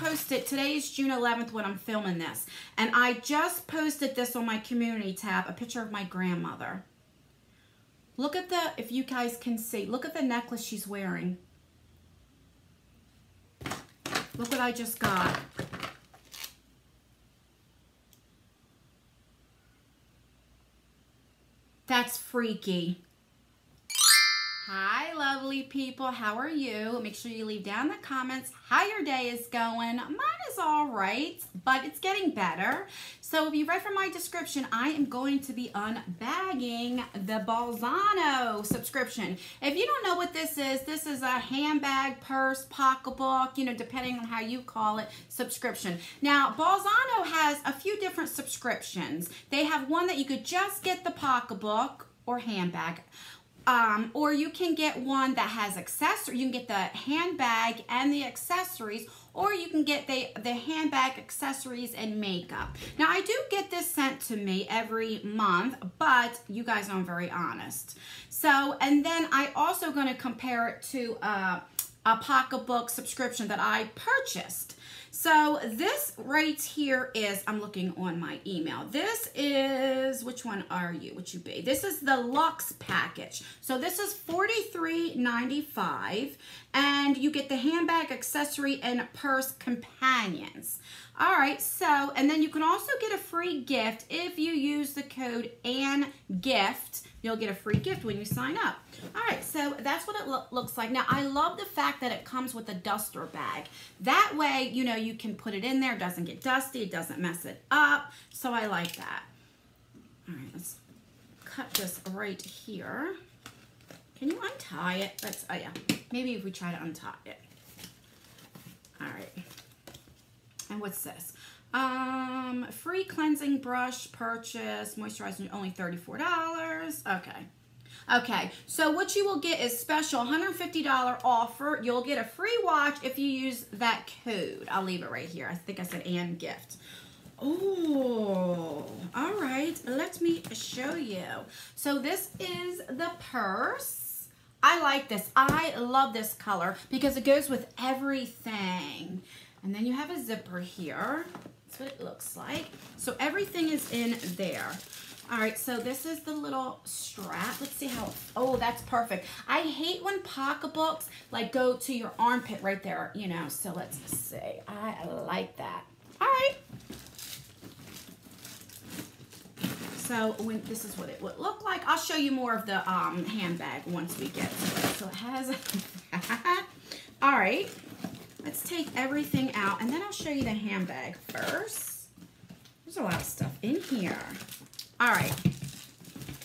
posted, today is June 11th when I'm filming this, and I just posted this on my community tab, a picture of my grandmother. Look at the, if you guys can see, look at the necklace she's wearing. Look what I just got. That's freaky. Hi, lovely people. How are you? Make sure you leave down in the comments how your day is going. Mine is all right, but it's getting better. So if you read from my description, I am going to be unbagging the Bolzano subscription. If you don't know what this is a handbag, purse, pocketbook, you know, depending on how you call it, subscription. Now, Bolzano has a few different subscriptions. They have one that you could just get the pocketbook or handbag. Or you can get one that has accessories. You can get the handbag and the accessories, or you can get the handbag, accessories, and makeup. Now, I do get this sent to me every month, but you guys know I'm very honest. So, and then I also going to compare it to a pocketbook subscription that I purchased. So this right here is, I'm looking on my email. This is, which one are you? Would you be? This is the Luxe Package. So this is $43.95, and you get the handbag, accessory, and purse companions. All right, so, and then you can also get a free gift if you use the code ANNEGIFT. You'll get a free gift when you sign up. All right, so that's what it looks like. Now, I love the fact that it comes with a duster bag. That way, you know, you can put it in there. It doesn't get dusty. It doesn't mess it up. So I like that. All right, let's cut this right here. Can you untie it? Let's, oh yeah, maybe if we try to untie it. All right. And what's this? Free cleansing brush purchase, moisturizer, only $34. Okay, so what you will get is special $150 offer. You'll get a free watch if you use that code. I'll leave it right here. I think I said ANNEGIFT. Oh, all right. Let me show you. So this is the purse. I like this. I love this color because it goes with everything. And then you have a zipper here. That's what it looks like. So everything is in there. All right, so this is the little strap. Let's see how, oh, that's perfect. I hate when pocketbooks like go to your armpit right there, you know, so let's see. I like that. All right. So when this is what it would look like. I'll show you more of the handbag once we get to it. So it has that. All right. Let's take everything out, and then I'll show you the handbag first. There's a lot of stuff in here. All right.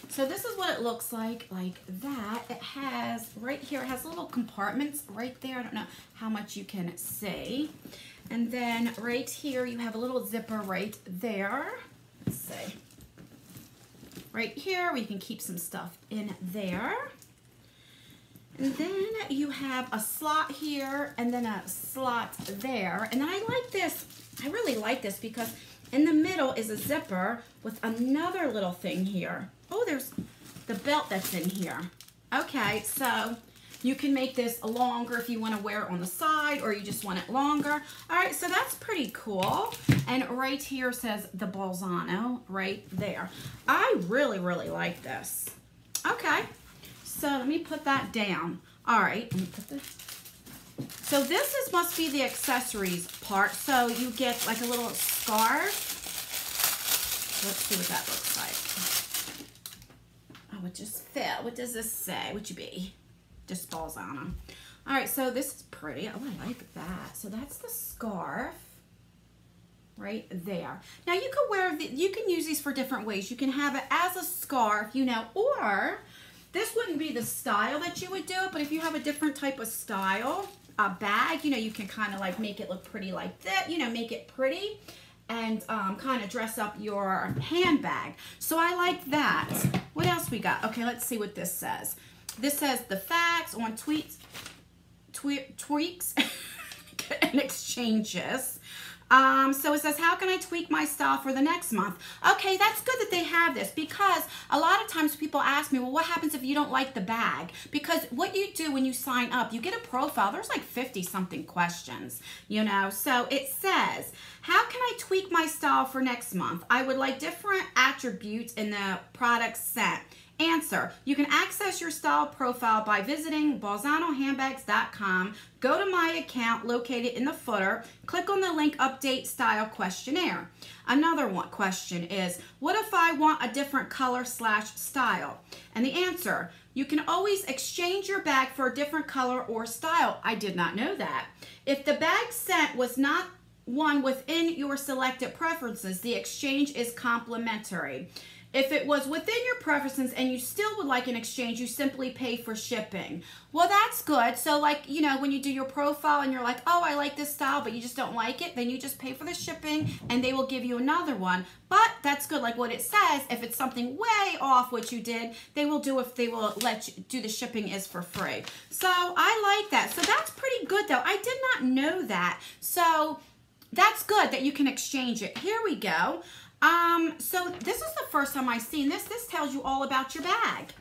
So this is what it looks like that. It has, right here, it has little compartments right there. I don't know how much you can see. And then right here, you have a little zipper right there. Let's see. Right here, where you can keep some stuff in there. And then you have a slot here and then a slot there. And then I like this, I really like this because in the middle is a zipper with another little thing here. Oh, there's the belt that's in here. Okay, so you can make this longer if you want to wear it on the side or you just want it longer. All right, so that's pretty cool. And right here says the Bolzano right there. I really, really like this. Okay. So let me put that down. All right, let me put this. So this is must be the accessories part. So you get like a little scarf. Let's see what that looks like. Oh, it just fit. What does this say? Would you be? Just Bolzano. All right, so this is pretty. Oh, I like that. So that's the scarf right there. Now you could wear, you can use these for different ways. You can have it as a scarf, you know, or this wouldn't be the style that you would do it, but if you have a different type of style, a bag, you know, you can kind of like make it look pretty like that, you know, make it pretty and kind of dress up your handbag. So I like that. What else we got? Okay, let's see what this says. This says the facts on tweaks and exchanges. So it says, how can I tweak my style for the next month? Okay, that's good that they have this, because a lot of times people ask me, well, what happens if you don't like the bag? Because what you do when you sign up, you get a profile. There's like 50 something questions, you know. So it says, how can I tweak my style for next month? I would like different attributes in the product sent. Answer, you can access your style profile by visiting bolzanohandbags.com. Go to my account located in the footer. Click on the link Update Style Questionnaire. Another one question is, what if I want a different color / style? And the answer, you can always exchange your bag for a different color or style. I did not know that. If the bag sent was not one within your selected preferences, the exchange is complimentary. If it was within your preferences and you still would like an exchange, you simply pay for shipping. Well, that's good. So like, you know, when you do your profile and you're like, oh, I like this style, but you just don't like it, then you just pay for the shipping and they will give you another one. But that's good. Like what it says, if it's something way off what you did, they will let you do the shipping is for free. So I like that. So that's pretty good though. I did not know that. So that's good that you can exchange it. Here we go. So this is the first time I've seen this. This tells you all about your bag.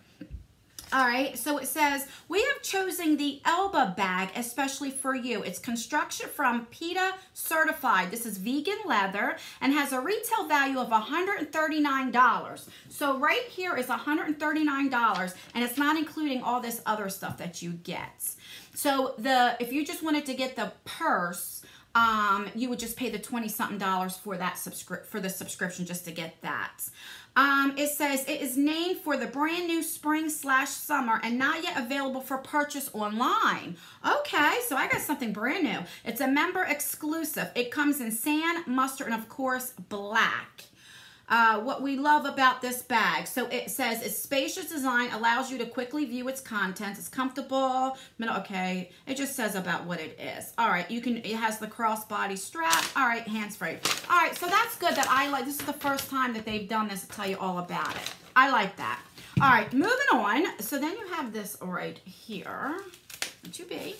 All right, so it says, we have chosen the Elba bag especially for you. It's construction from PETA certified. This is vegan leather and has a retail value of $139. So right here is $139 and it's not including all this other stuff that you get. So if you just wanted to get the purse, you would just pay the $20-something for that subscription just to get that. It says it is named for the brand new spring/summer and not yet available for purchase online. Okay, so I got something brand new. It's a member exclusive. It comes in sand, mustard, and of course black. What we love about this bag. So it says its spacious design allows you to quickly view its contents. It's comfortable. Okay, it just says about what it is. All right, it has the crossbody strap. All right, hands-free. All right, so that's good that this is the first time that they've done this to tell you all about it. I like that. All right, moving on. So then you have this right here. Not too big.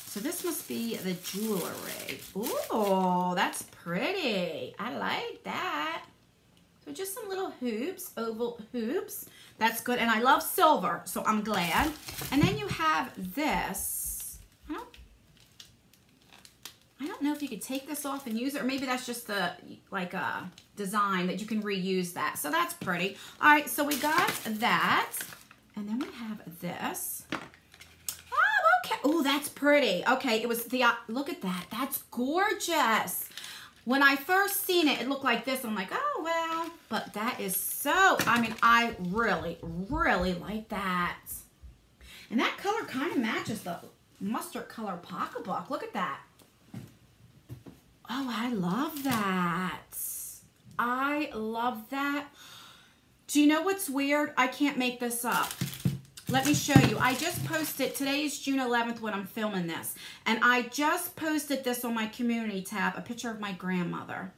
So this must be the jewelry. Ooh, that's pretty. I like that. So just some little hoops, oval hoops. That's good. And I love silver, so I'm glad. And then you have this. I don't know if you could take this off and use it, or maybe that's just the design that you can reuse that. So that's pretty. All right, so we got that. And then we have this. Oh, that's pretty. Okay, it was look at that. That's gorgeous. When I first seen it, it looked like this. I'm like, oh, well, but that is so, I really, really like that. And that color kind of matches the mustard color pocketbook. Look at that. Oh, I love that. I love that. Do you know what's weird? I can't make this up. Let me show you. I just posted, today is June 11th when I'm filming this, and I just posted this on my community tab, a picture of my grandmother.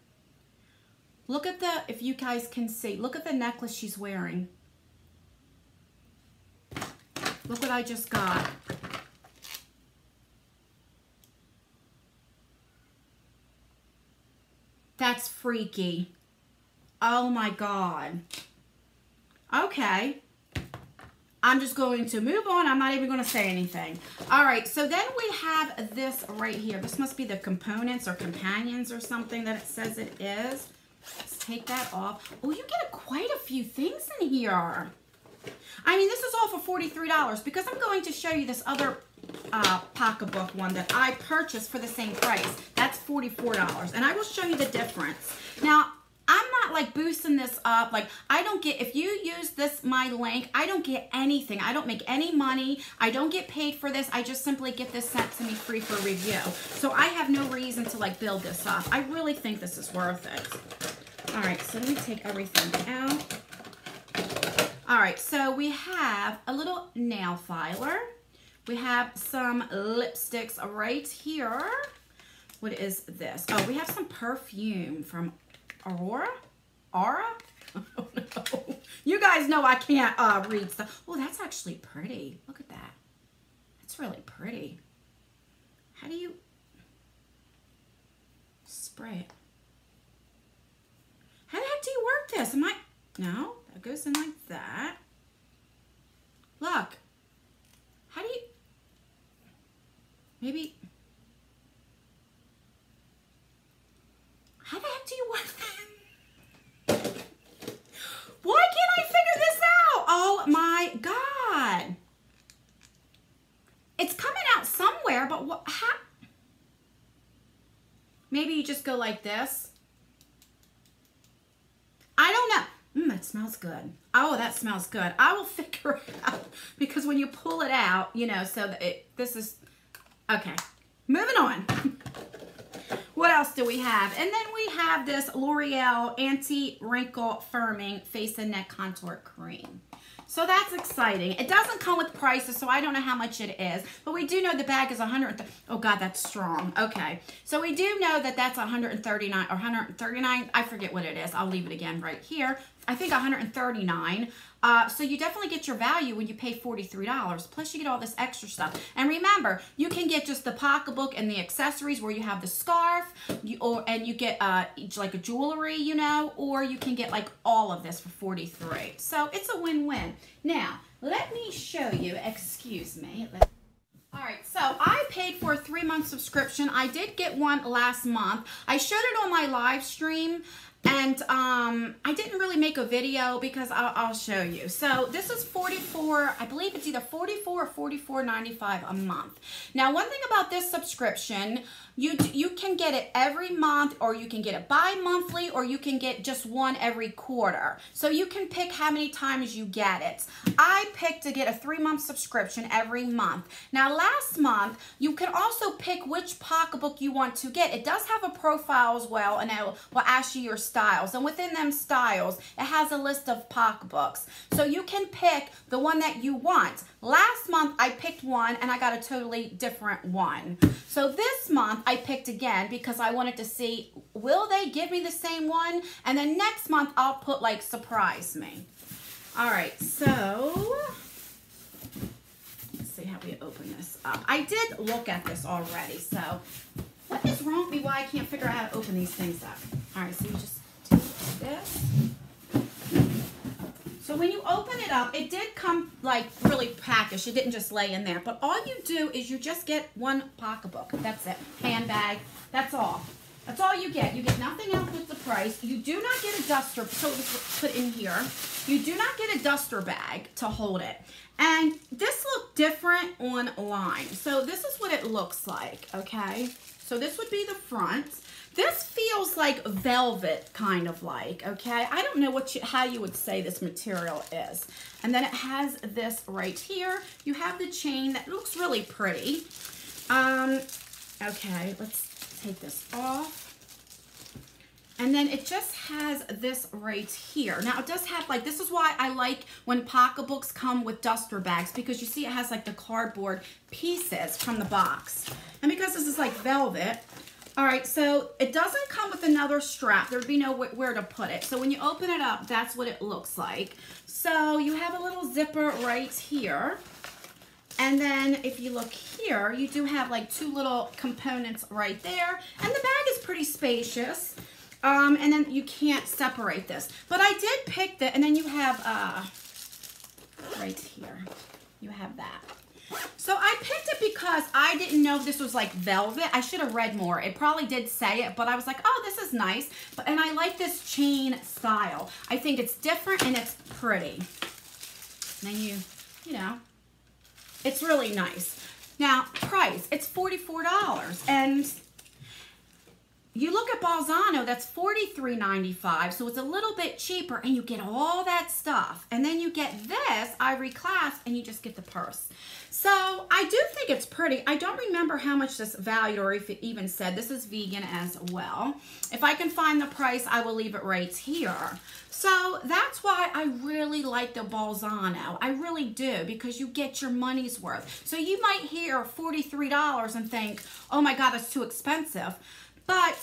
Look at if you guys can see, look at the necklace she's wearing. Look what I just got. That's freaky. Oh my God. Okay. I'm just going to move on. I'm not even going to say anything. All right, so then we have this right here. This must be the components or companions or something that it says it is. Let's take that off. Oh, you get quite a few things in here. This is all for $43 because I'm going to show you this other pocketbook one that I purchased for the same price. That's $44, and I will show you the difference. Now, I'm not like boosting this up. Like, I don't get, if you use my link, I don't get anything. I don't make any money. I don't get paid for this. I just simply get this sent to me free for review. So I have no reason to like build this up. I really think this is worth it. All right, so let me take everything out. All right, so we have a little nail filer. We have some lipsticks right here. What is this? Oh, we have some perfume from Aura? Oh, no. You guys know I can't read stuff. Oh, that's actually pretty. Look at that. That's really pretty. Maybe. How the heck do you want that? Why can't I figure this out? Oh my God. It's coming out somewhere, but what? How? Maybe you just go like this. I don't know. That smells good. Oh, that smells good. I will figure it out because when you pull it out, you know, so that this is, okay. Moving on. What else do we have? And then we have this L'Oreal Anti-Wrinkle Firming Face and Neck Contour Cream. So that's exciting. It doesn't come with prices, so I don't know how much it is. But we do know the bag is 100. Oh, God, that's strong. Okay. So we do know that that's 139 or 139. I forget what it is. I'll leave it again right here. I think 139. So you definitely get your value when you pay $43. Plus you get all this extra stuff. And remember, you can get just the pocketbook and the accessories where you have the scarf, and you get like a jewelry, you know, or you can get like all of this for $43. So it's a win-win. Now, let me show you, excuse me. All right, so I paid for a 3-month subscription. I did get one last month. I showed it on my live stream. And I didn't really make a video because I'll show you. So this is $44, I believe it's either $44 or $44.95 a month. Now, one thing about this subscription, you can get it every month, or you can get it bi-monthly, or you can get just one every quarter. So you can pick how many times you get it. I picked to get a 3-month subscription every month. Now, last month, you can also pick which pocketbook you want to get. It does have a profile as well, and it will ask you your styles, and within them styles it has a list of pocketbooks, so you can pick the one that you want. Last month I picked one and I got a totally different one. So this month I picked again because I wanted to see, will they give me the same one? And then next month I'll put like surprise me. All right, so let's see how we open this up. I did look at this already, so what is wrong with me? Why I can't figure out how to open these things up? All right, so you just take this. So when you open it up, it did come like really packaged. It didn't just lay in there. But all you do is you just get one pocketbook. That's it. Handbag. That's all. That's all you get. You get nothing else with the price. You do not get a duster. So let's put in here. You do not get a duster bag to hold it. And this looked different online. So this is what it looks like, okay? So this would be the front. This feels like velvet, kind of like, okay? I don't know how you would say this material is. And then it has this right here. You have the chain that looks really pretty. Okay, let's take this off. And then it just has this right here. Now it does have like, this is why I like when pocketbooks come with duster bags, because you see it has like the cardboard pieces from the box. And because this is like velvet, all right, so it doesn't come with another strap. There'd be nowhere to put it. So when you open it up, that's what it looks like. So you have a little zipper right here. And then if you look here, you do have like 2 little components right there. And the bag is pretty spacious. And then you can't separate this. But I did pick and then you have, right here, you have that. So I picked it because I didn't know if this was like velvet. I should have read more. It probably did say it, but I was like, oh, this is nice. And I like this chain style. I think it's different and it's pretty. And then you know, it's really nice. Now, price, it's $44. And you look at Bolzano, that's $43.95, so it's a little bit cheaper, and you get all that stuff. And then you get this ivory clasp, and you just get the purse. So I do think it's pretty. I don't remember how much this valued, or if it even said. This is vegan as well. If I can find the price, I will leave it right here. So that's why I really like the Bolzano. I really do, because you get your money's worth. So you might hear $43 and think, oh my God, that's too expensive. But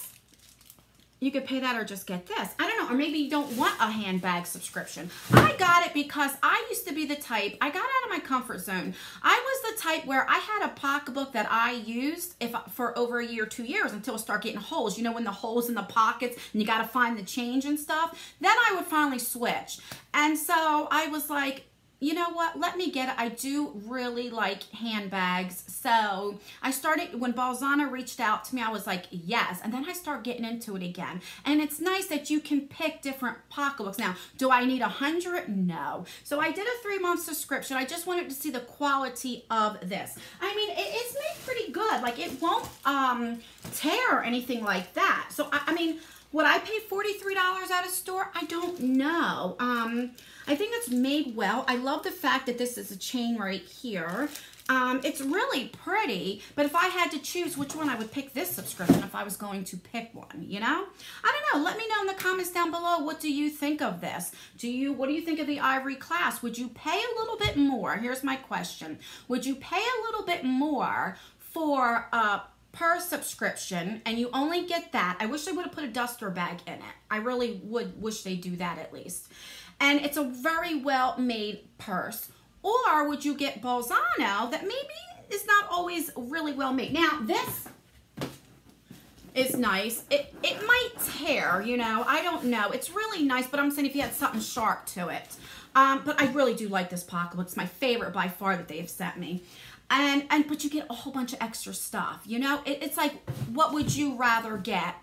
you could pay that or just get this. I don't know, or maybe you don't want a handbag subscription. I got it because I used to be the type, I got out of my comfort zone. I was the type where I had a pocketbook that I used for over a year, 2 years, until it started getting holes. You know, when the holes in the pockets and you got to find the change and stuff. Then I would finally switch. And so I was like, you know what, let me get it. I do really like handbags. So I started, when Bolzano reached out to me, I was like, yes. And then I start getting into it again. And it's nice that you can pick different pocketbooks. Now, do I need 100? No. So I did a 3-month subscription. I just wanted to see the quality of this. I mean, it's made pretty good. Like, it won't tear or anything like that. So, I mean, would I pay $43 at a store? I don't know. I think it's made well. I love the fact that this is a chain right here. It's really pretty, but if I had to choose which one, I would pick this subscription if I was going to pick one, you know? I don't know. Let me know in the comments down below. What do you think of this? What do you think of the ivory clasp? Would you pay a little bit more? Here's my question. Would you pay a little bit more for per subscription, and you only get that? I wish they would have put a duster bag in it. I really would wish they do that at least. And it's a very well made purse. Or would you get Bolzano that maybe is not always really well made? Now, this is nice. It might tear, you know. I don't know. It's really nice, but I'm saying if you had something sharp to it. But I really do like this pocketbook. It's my favorite by far that they've sent me. But you get a whole bunch of extra stuff, you know. It's like, what would you rather get?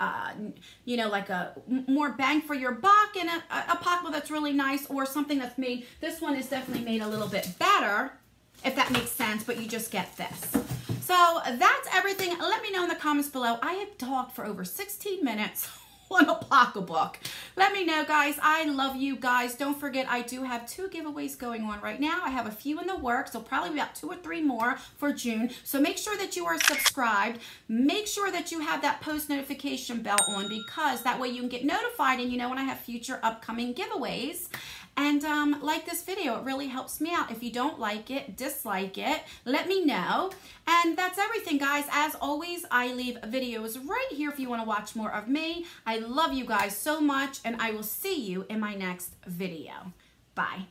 You know, like a more bang for your buck and a pocketbook that's really nice, or something that's made, this one is definitely made a little bit better, if that makes sense, but you just get this. So that's everything. Let me know in the comments below. I have talked for over 16 minutes on a pocketbook. Let me know, guys. I love you guys. Don't forget, I do have 2 giveaways going on right now. I have a few in the works, so probably about 2 or 3 more for June. So make sure that you are subscribed. Make sure that you have that post notification bell on, because that way you can get notified and you know when I have future upcoming giveaways. And like this video, it really helps me out. If you don't like it, dislike it, let me know. And that's everything, guys. As always, I leave videos right here if you want to watch more of me. I love you guys so much, and I will see you in my next video. Bye.